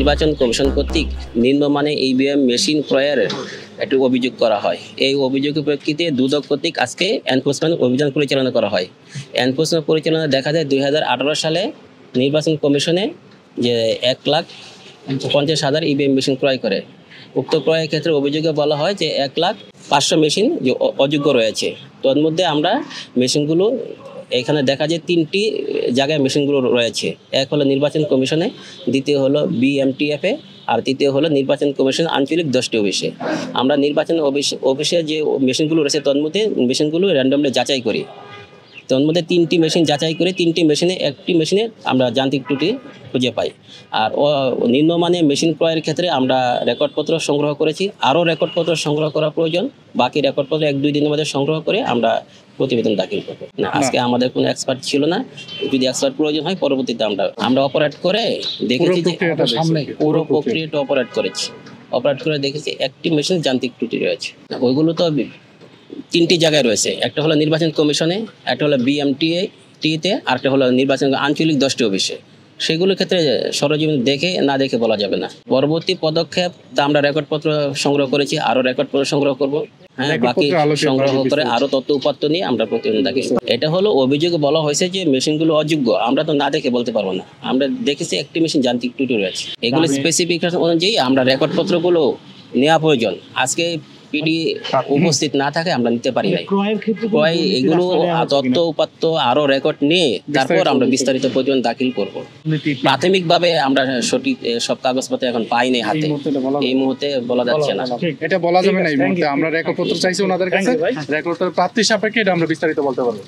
নির্বাচন কমিশন কর্তৃক নিম্নমানের ইভিএম মেশিন ক্রয়ের একটি অভিযোগ করা হয়। এই অভিযোগের প্রেক্ষিতে দুদক কর্তৃক আজকে এনফোর্সমেন্ট অভিযান পরিচালনা করা হয়। এনফোর্সমেন্ট পরিচালনা দেখা যায় 2018 সালে নির্বাচন কমিশনে যে 1,50,000 ইভিএম মেশিন ক্রয় করে। উক্ত ক্রয়ের ক্ষেত্রে অভিযোগে বলা হয় যে 1,05,000 মেশিন যে অযোগ্য রয়েছে। তোর মধ্যে আমরা মেশিনগুলো এখানে দেখা যায় 3টি জায়গায় মেশিনগুলো রয়েছে। এক হলো নির্বাচন কমিশনে, দ্বিতীয় হলো বিএমটিএফে, আর তৃতীয় হলো নির্বাচন কমিশন আঞ্চলিক 10টি অফিসে। আমরা নির্বাচন অফিসে যে মেশিনগুলো রয়েছে তোর মধ্যে মেশিনগুলো র্যান্ডমলি যাচাই করি। তোর মধ্যে 3টি মেশিন যাচাই করে 3টি মেশিনে একটি মেশিনে আমরা যান্ত্রিক ত্রুটি খুঁজে পাই। আর নিম্নমানের মেশিন ক্রয়ের ক্ষেত্রে আমরা রেকর্ডপত্র সংগ্রহ করেছি। আরও রেকর্ডপত্র সংগ্রহ করা প্রয়োজন। বাকি রেকর্ডপত্র 1-2 দিনের মধ্যে সংগ্রহ করে আমরা প্রতিবেদন দাখিল করবো। না, আজকে আমাদের কোনো এক্সপার্ট ছিল না। যদি এক্সপার্ট প্রয়োজন হয় পরবর্তীতে আমরা অপারেট করে দেখেছি যে পুরো প্রক্রিয়াটা অপারেট করেছি। অপারেট করে দেখেছি একটি মেশিন যান্ত্রিক ত্রুটি রয়েছে। ওইগুলো তো 3টি জায়গায় রয়েছে। একটা হলো নির্বাচন কমিশনে, একটা হলো বিএমটিতে, আরেকটা হলো নির্বাচন আঞ্চলিক 10টি অফিসে। সেগুলোর ক্ষেত্রে সরজমিন দেখে না দেখে বলা যাবে না। পরবর্তী পদক্ষেপ আমরা রেকর্ডপত্র সংগ্রহ করেছি, আরও রেকর্ডপত্র সংগ্রহ করব। হ্যাঁ, বাকি সংগ্রহ করে আরও তথ্য উপাত্ত নিয়ে আমরা প্রতিবেদন দাখিল করব। এটা হলো অভিযোগে বলা হয়েছে যে মেশিনগুলো অযোগ্য। আমরা তো না দেখে বলতে পারবো না। আমরা দেখেছি একটি মেশিন যান্ত্রিক ত্রুটি রয়েছে। এগুলো স্পেসিফিকেশন অনুযায়ী আমরা রেকর্ডপত্রগুলো নেওয়া প্রয়োজন। আজকে পিডি উপস্থিত না থাকে আমরা নিতে পারি নাই। ক্রয় এগুলো তথ্য উপাত্ত আরো রেকর্ড নিয়ে তারপর আমরা বিস্তারিত প্রতিবেদন দাখিল করব। প্রাথমিকভাবে আমরা সঠিক সব কাগজপত্র এখন পাইনি হাতে। এই মুহূর্তে বলা যাচ্ছে না। এটা বলা যাবে না এই মুহূর্তে। আমরা রেকর্ডপত্র চাইছি ওনাদের কাছে। রেকর্ডপত্র প্রাপ্তি সাপেক্ষে এটা আমরা বিস্তারিত বলতে পারবো।